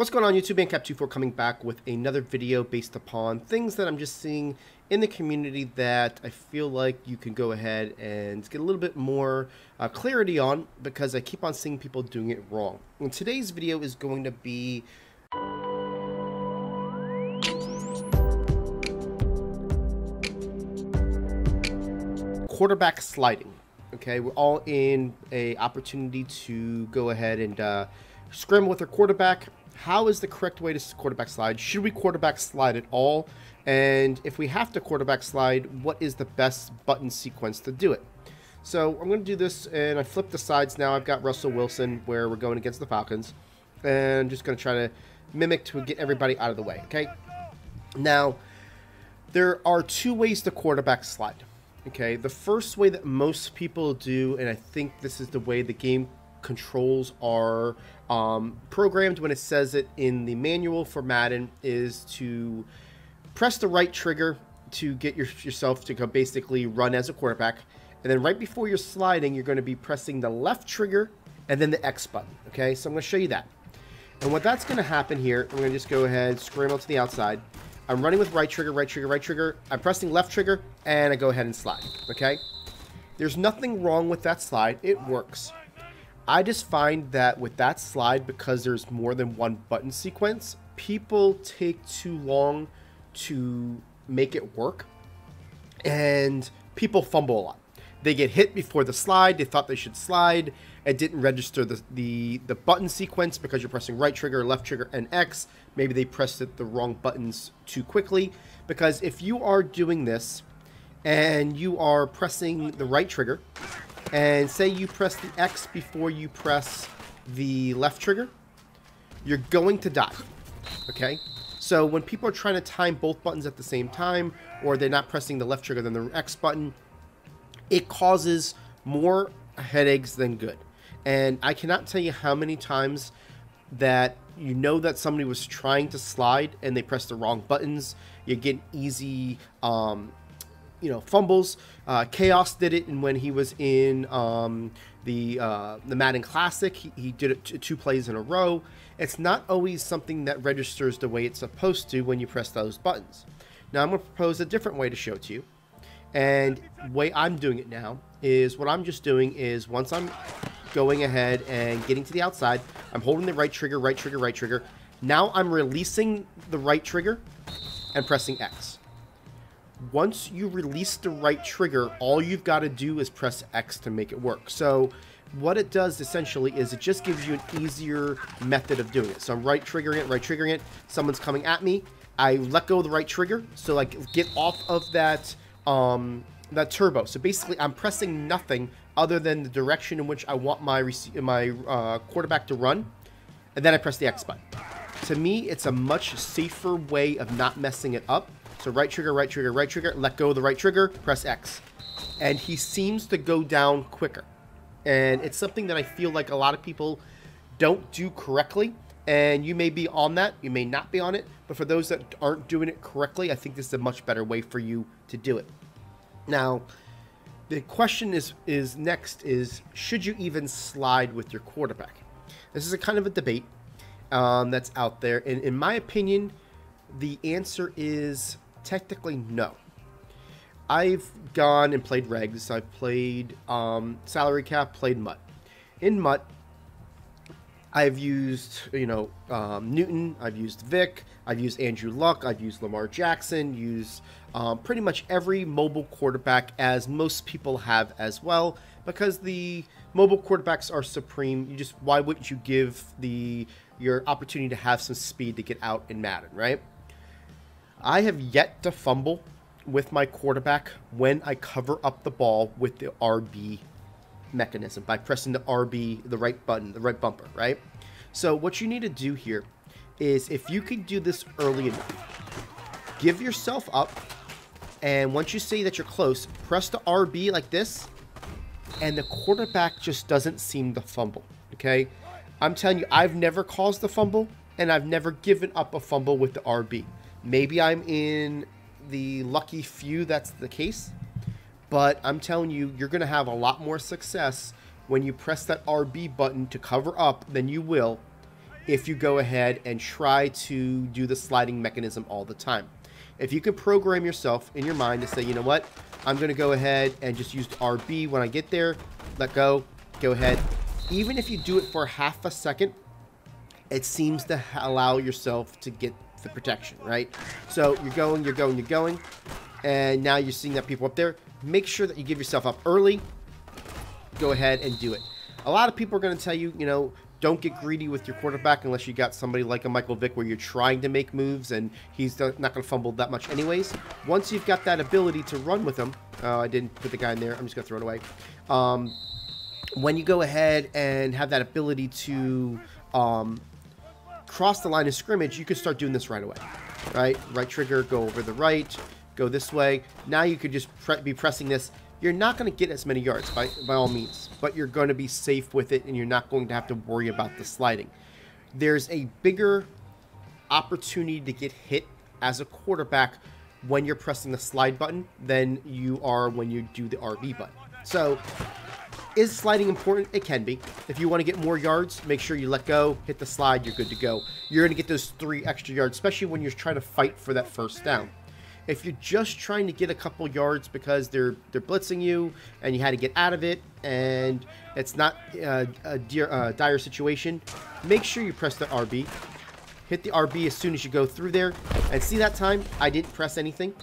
What's going on YouTube? Cap24 coming back with another video based upon things that I'm just seeing in the community that I feel like you can go ahead and get a little bit more clarity on, because I keep on seeing people doing it wrong. And today's video is going to be quarterback sliding. Okay, we're all in a opportunity to go ahead and scramble with our quarterback. How is the correct way to quarterback slide? Should we quarterback slide at all? And if we have to quarterback slide, what is the best button sequence to do it? So I'm going to do this, and I flip the sides now. I've got Russell Wilson where we're going against the Falcons, and I'm just going to try to mimic to get everybody out of the way. Okay. Now, there are two ways to quarterback slide. Okay. The first way that most people do, and I think this is the way the game controls are programmed when it says it in the manual for Madden, is to press the right trigger to get yourself to go basically run as a quarterback, and then right before you're sliding, you're going to be pressing the left trigger and then the X button. Okay, so I'm going to show you that. And what that's going to happen here, I'm going to just go ahead, scramble to the outside. I'm running with right trigger, right trigger, right trigger. I'm pressing left trigger, and I go ahead and slide. Okay, there's nothing wrong with that slide. It works. I just find that with that slide, because there's more than one button sequence, people take too long to make it work, and people fumble a lot. They get hit before the slide. They thought they should slide. It didn't register the button sequence because you're pressing right trigger, left trigger, and X. Maybe they pressed the wrong buttons too quickly, because if you are doing this and you are pressing the right trigger, and say you press the X before you press the left trigger, you're going to die. Okay? So when people are trying to time both buttons at the same time, or they're not pressing the left trigger than the X button, it causes more headaches than good. And I cannot tell you how many times that you know that somebody was trying to slide and they pressed the wrong buttons. You get easy fumbles. Chaos did it, and when he was in the Madden Classic, he did it two plays in a row. It's not always something that registers the way it's supposed to when you press those buttons. Now I'm going to propose a different way to show it to you, and the way I'm doing it now is, what I'm just doing is, once I'm going ahead and getting to the outside, I'm holding the right trigger, right trigger, right trigger. Now I'm releasing the right trigger and pressing X. Once you release the right trigger, all you've got to do is press X to make it work. So what it does essentially is it just gives you an easier method of doing it. So I'm right triggering it. Someone's coming at me. I let go of the right trigger, so I get off of that that turbo. So basically, I'm pressing nothing other than the direction in which I want my quarterback to run, and then I press the X button. To me, it's a much safer way of not messing it up. So right trigger, right trigger, right trigger, let go of the right trigger, press X. And he seems to go down quicker. And it's something that I feel like a lot of people don't do correctly. And you may be on that, you may not be on it. But for those that aren't doing it correctly, I think this is a much better way for you to do it. Now, the question is next, should you even slide with your quarterback? This is a kind of a debate that's out there. And in my opinion, the answer is technically no. I've gone and played regs. I've played salary cap, played MUT. In MUT, I've used Newton, I've used Vic, I've used Andrew Luck, I've used Lamar Jackson, used pretty much every mobile quarterback, as most people have as well, because the mobile quarterbacks are supreme. Why wouldn't you give your opportunity to have some speed to get out in Madden, right? I have yet to fumble with my quarterback when I cover up the ball with the RB mechanism, by pressing the RB, the right button, the right bumper, right? So what you need to do here is, if you can do this early enough, give yourself up, and once you say that you're close, press the RB like this, and the quarterback just doesn't seem to fumble, okay? I'm telling you, I've never caused a fumble, and I've never given up a fumble with the RB. Maybe I'm in the lucky few that's the case, but I'm telling you, you're going to have a lot more success when you press that RB button to cover up than you will if you go ahead and try to do the sliding mechanism all the time. If you can program yourself in your mind to say, you know what, I'm going to go ahead and just use RB when I get there, let go ahead. Even if you do it for half a second, it seems to allow yourself to get the protection, right? So you're going, and now you're seeing that people up there. Make sure that you give yourself up early. Go ahead and do it. A lot of people are going to tell you, you know, don't get greedy with your quarterback unless you got somebody like a Michael Vick where you're trying to make moves and he's not going to fumble that much anyways. Once you've got that ability to run with him, I didn't put the guy in there. I'm just going to throw it away. When you go ahead and have that ability to cross the line of scrimmage, you can start doing this right away, right? Right trigger, go over the right, go this way. Now you could just be pressing this. You're not going to get as many yards by all means, but you're going to be safe with it and you're not going to have to worry about the sliding. There's a bigger opportunity to get hit as a quarterback when you're pressing the slide button than you are when you do the RB button. So, is sliding important? It can be. If you want to get more yards, make sure you let go, hit the slide, you're good to go. You're going to get those 3 extra yards, especially when you're trying to fight for that first down. If you're just trying to get a couple yards because they're blitzing you and you had to get out of it and it's not a dire situation, make sure you press the RB. Hit the RB as soon as you go through there. And see that time, I didn't press anything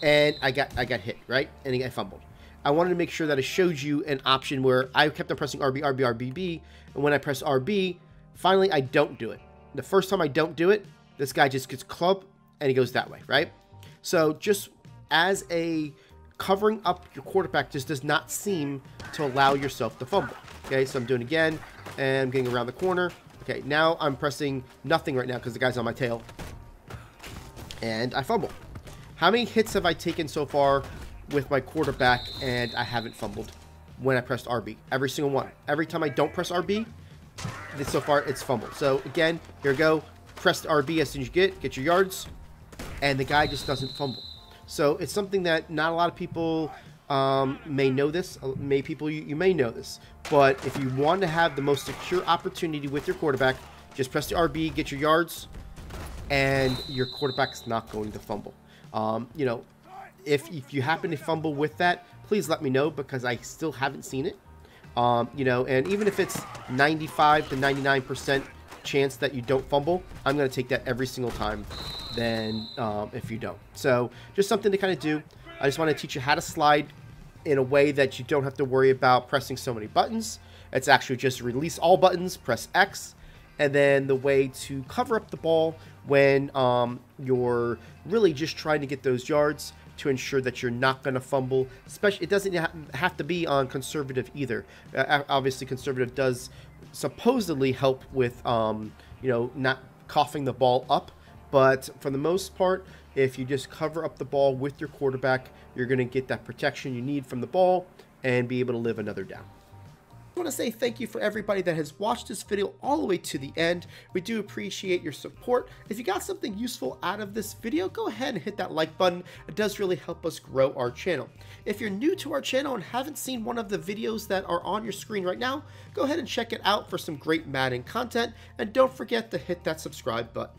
and I got hit, right? And I fumbled. I wanted to make sure that I showed you an option where I kept on pressing RB, RB, RBB, and when I press RB, finally I don't do it. The first time I don't do it, this guy just gets clubbed and he goes that way, right? So just as a covering up your quarterback just does not seem to allow yourself to fumble. Okay, so I'm doing it again, and I'm getting around the corner. Okay, now I'm pressing nothing right now because the guy's on my tail. And I fumble. How many hits have I taken so far with my quarterback and I haven't fumbled when I pressed RB? Every single one. Every time I don't press RB, so far it's fumbled. So again, here we go. Press the RB as soon as you get your yards. And the guy just doesn't fumble. So it's something that not a lot of people may know this. You may know this. But if you want to have the most secure opportunity with your quarterback, just press the RB, get your yards, and your quarterback's not going to fumble. You know, if you happen to fumble with that, please let me know because I still haven't seen it. You know, and even if it's 95 to 99% chance that you don't fumble, I'm going to take that every single time than if you don't. So just something to kind of do. I just want to teach you how to slide in a way that you don't have to worry about pressing so many buttons. It's actually just release all buttons, press X, and then the way to cover up the ball when you're really just trying to get those yards to ensure that you're not going to fumble. Especially, it doesn't have to be on conservative either. Obviously, conservative does supposedly help with you know, not coughing the ball up. But for the most part, if you just cover up the ball with your quarterback, you're going to get that protection you need from the ball and be able to live another down. I want to say thank you for everybody that has watched this video all the way to the end. We do appreciate your support. If you got something useful out of this video, go ahead and hit that like button. It does really help us grow our channel. If you're new to our channel and haven't seen one of the videos that are on your screen right now, go ahead and check it out for some great Madden content. And don't forget to hit that subscribe button.